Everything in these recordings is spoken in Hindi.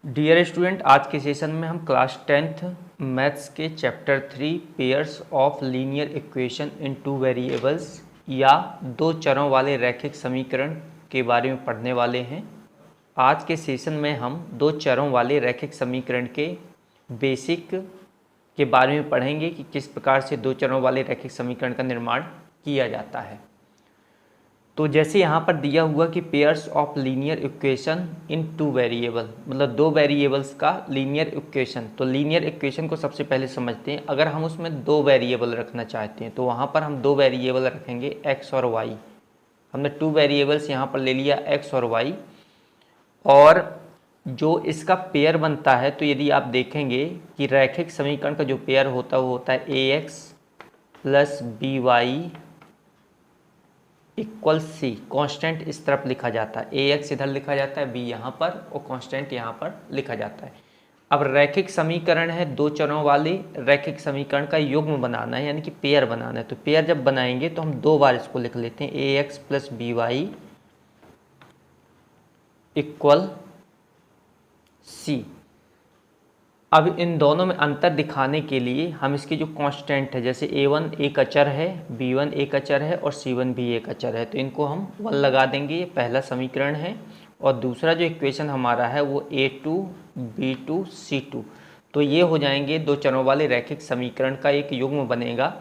डियर स्टूडेंट, आज के सेशन में हम क्लास 10th मैथ्स के chapter 3 pairs of linear equation in two variables या दो चरों वाले रैखिक समीकरण के बारे में पढ़ने वाले हैं। आज के सेशन में हम दो चरों वाले रैखिक समीकरण के बेसिक के बारे में पढ़ेंगे कि किस प्रकार से दो चरों वाले रैखिक समीकरण का निर्माण किया जाता है। तो जैसे यहाँ पर दिया हुआ कि pairs of linear equation in two variable, मतलब दो वेरिएबल्स का लीनियर इक्वेशन। तो लीनियर इक्वेशन को सबसे पहले समझते हैं। अगर हम उसमें दो वेरिएबल रखना चाहते हैं तो वहाँ पर हम दो वेरिएबल रखेंगे x और y। हमने टू वेरिएबल्स यहाँ पर ले लिया x और y, और जो इसका पेयर बनता है, तो यदि आप देखेंगे कि रैखिक समीकरण का जो पेयर होता है वो होता है ax plus by equal C. Constant इस तरफ लिखा जाता है, ax इधर लिखा जाता है, b यहाँ पर, और कॉन्स्टेंट यहाँ पर लिखा जाता है। अब रैखिक समीकरण है, दो चरों वाले रैखिक समीकरण का युग्म बनाना है, यानी कि पेयर बनाना है। तो पेयर जब बनाएंगे तो हम दो बार इसको लिख लेते हैं, ax plus by equal C. अब इन दोनों में अंतर दिखाने के लिए हम इसकी जो कांस्टेंट है, जैसे a1 एक अचर है, b1 एक अचर है और c1 भी एक अचर है, तो इनको हम 1 लगा देंगे। ये पहला समीकरण है। और दूसरा जो इक्वेशन हमारा है वो a2 b2 c2, तो ये हो जाएंगे दो चरों वाले रैखिक समीकरण का एक युग्म बनेगा।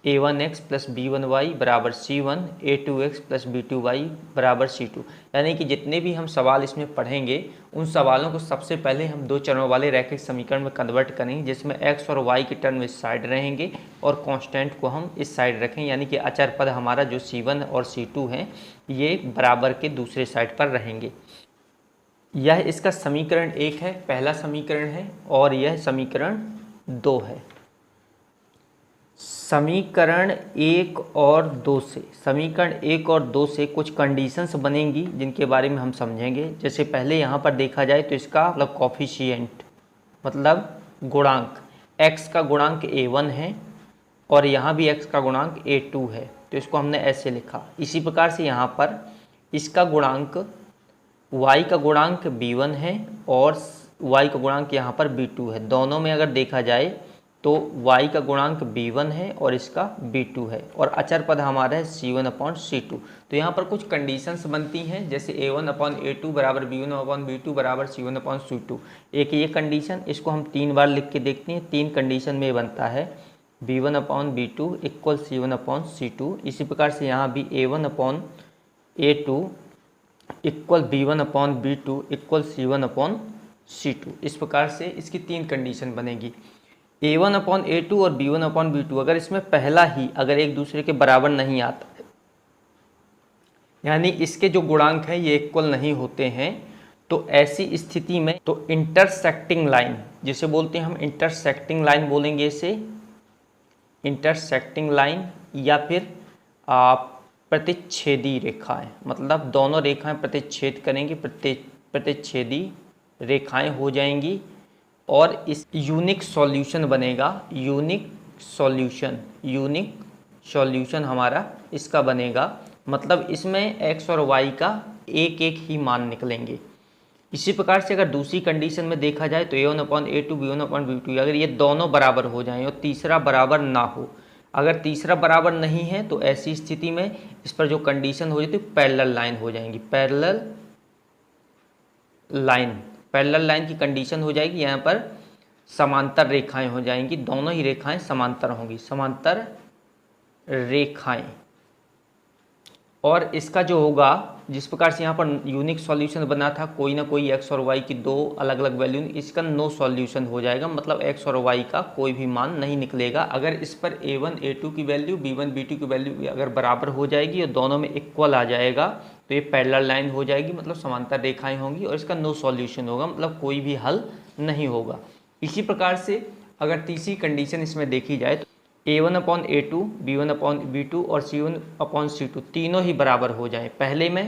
a1x प्लस b1y बराबर c1, a2x प्लस b2y बराबर c2। यानी कि जितने भी हम सवाल इसमें पढ़ेंगे उन सवालों को सबसे पहले हम दो चरों वाले रैखिक समीकरण में कन्वर्ट करेंगे, जिसमें x और y के टर्म इस साइड रहेंगे और कांस्टेंट को हम इस साइड रखें, यानी कि अचर पद हमारा जो c1 और c2 हैं ये बराबर के दूसरे साइड पर रहेंगे। यह इसका समीकरण 1 है, पहला समीकरण है, और यह समीकरण 2 है। समीकरण 1 और 2 से, समीकरण 1 और 2 से कुछ कंडीशंस बनेंगी जिनके बारे में हम समझेंगे। जैसे पहले यहाँ पर देखा जाए तो इसका मतलब कॉफिशिएंट, मतलब गुणांक, x का गुणांक a1 है और यहाँ भी x का गुणांक a2 है, तो इसको हमने ऐसे लिखा। इसी प्रकार से यहाँ पर इसका गुणांक y का गुणांक b1 है और y का गुणांक यहाँ पर b2 है। दोनों में अगर देखा जाए तो y का गुणांक b1 है और इसका b2 है, और अचर पद हमारा है c1 अपॉन c2। तो यहाँ पर कुछ कंडीशंस बनती हैं, जैसे a1 अपॉन a2 बराबर b1 अपॉन b2 बराबर c1 अपॉन c2। एक ये कंडीशन, इसको हम 3 बार लिख के देखते हैं। 3 कंडीशन में बनता है b1 upon b2 equal c1 upon c2। इसी प्रकार से यहाँ भी a1 upon a2 equal b1 upon b2 equal c1 upon c2। इस प्रकार से इसकी 3 कंडीशन बनेगी। a1 अपॉन a2 और b1 अपॉन b2 अगर इसमें पहला ही अगर एक दूसरे के बराबर नहीं आता है, यानी इसके जो गुणांक हैं ये इक्वल नहीं होते हैं, तो ऐसी स्थिति में तो इंटरसेक्टिंग लाइन, जिसे बोलते हैं हम इंटरसेक्टिंग लाइन बोलेंगे इसे, इंटरसेक्टिंग लाइन, या फिर प्रतिच्छेदी रेखाएं, मतलब दोनों रेखाएं प्रतिच्छेद करेंगी, प्रतिच्छेदी रेखाएं हो जाएंगी, और इस यूनिक सॉल्यूशन बनेगा। यूनिक सॉल्यूशन हमारा इसका बनेगा, मतलब इसमें x और y का एक एक ही मान निकलेंगे। इसी प्रकार से अगर दूसरी कंडीशन में देखा जाए तो a1 upon a2 b1 upon b2, अगर ये दोनों बराबर हो जाएं और तीसरा बराबर ना हो, अगर तीसरा बराबर नहीं है तो ऐसी स्थिति में इस पर जो कंडीशन हो जाती है पैरेलल लाइन हो जाएंगी। पैरेलल लाइन की कंडीशन हो जाएगी, यहाँ पर समांतर रेखाएं हो जाएंगी, दोनों ही रेखाएं समांतर होंगी, समांतर रेखाएं। और इसका जो होगा, जिस प्रकार से यहाँ पर यूनिक सॉल्यूशन बना था, कोई ना कोई x और y की दो अलग अलग वैल्यू, इसका नो सॉल्यूशन हो जाएगा, मतलब x और y का कोई भी मान नहीं निकलेगा। अगर इस पर a1 a2 की वैल्यू, b1 b2 की वैल्यू अगर बराबर हो जाएगी और दोनों में इक्वल आ जाएगा तो ये पैरेलल लाइन हो जाएगी, मतलब समांतर रेखाएं होंगी, और इसका नो सॉल्यूशन होगा, मतलब कोई भी हल नहीं होगा। इसी प्रकार से अगर तीसरी कंडीशन इसमें देखी जाए तो a1 upon a2 b1 upon b2 और c1 अपॉन c2 तीनों ही बराबर हो जाएं। पहले में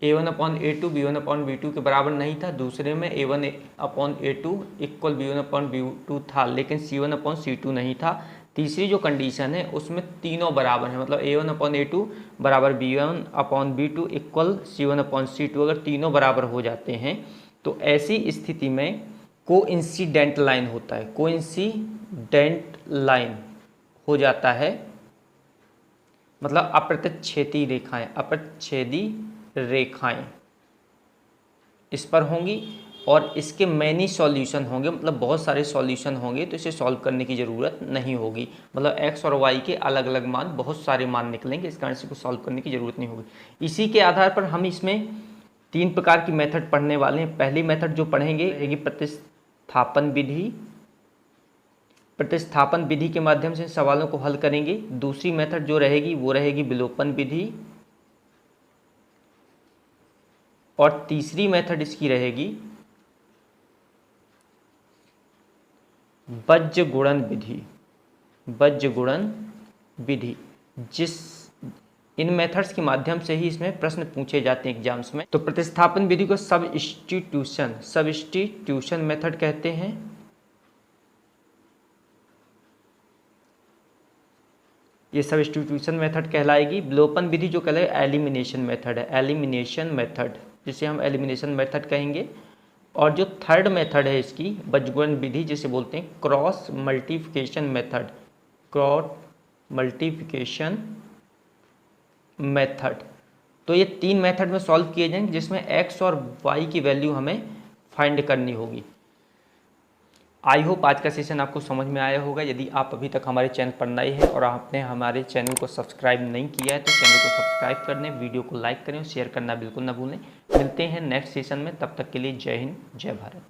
a1 upon a2 b1 upon b2 के बराबर नहीं था, दूसरे में a1 upon a2 equal b1 upon b2 था, लेकिन c1 अपॉन c2 नहीं था। तीसरी जो कंडीशन है उसमें तीनों बराबर हैं, मतलब a1 अपॉन a2 बराबर b1 upon b2 equal c1 upon c2। अगर तीनों बराबर हो जाते हैं तो ऐसी स्थिति में कोइंसिडेंट लाइन होता है, कोइंसिडेंट लाइन हो जाता है, मतलब अप्रतिच्छेदी रेखाएं, अप्रतिच्छेदी रेखाएं इस पर होंगी और इसके मैनी सॉल्यूशन होंगे, मतलब बहुत सारे सॉल्यूशन होंगे, तो इसे सॉल्व करने की ज़रूरत नहीं होगी। मतलब x और y के अलग अलग मान, बहुत सारे मान निकलेंगे, इस कारण से इसको सॉल्व करने की ज़रूरत नहीं होगी। इसी के आधार पर हम इसमें 3 प्रकार की मेथड पढ़ने वाले हैं। पहली मेथड जो पढ़ेंगे रहेगी प्रतिस्थापन विधि। प्रतिस्थापन विधि के माध्यम से सवालों को हल करेंगे। दूसरी मेथड जो रहेगी वो रहेगी विलोपन विधि, और तीसरी मेथड इसकी रहेगी बीजगुणन विधि। बीजगुणन विधि, इन मेथड्स के माध्यम से ही इसमें प्रश्न पूछे जाते हैं एग्जाम्स में। तो प्रतिस्थापन विधि को सब्स्टिट्यूशन मेथड कहते हैं। ये सब्स्टिट्यूशन मेथड कहलाएगी। विलोपन विधि जो कहलाएगी एलिमिनेशन मेथड है, एलिमिनेशन मेथड, जिसे हम एलिमिनेशन मेथड कहेंगे। और जो थर्ड मेथड है इसकी बीजगुणन विधि, जिसे बोलते हैं cross multiplication method, cross multiplication method. तो ये 3 मेथड में सॉल्व किए जाएंगे, जिसमें x और y की वैल्यू हमें फाइंड करनी होगी। आई होप आज का सेशन आपको समझ में आया होगा। यदि आप अभी तक हमारे चैनल पर नए हैं और आपने हमारे चैनल को सब्सक्राइब नहीं किया है तो चैनल को सब्सक्राइब कर लें, वीडियो को लाइक करें और शेयर करना बिल्कुल ना भूलें। मिलते हैं नेक्स्ट सेशन में, तब तक के लिए जय हिंद, जय भारत।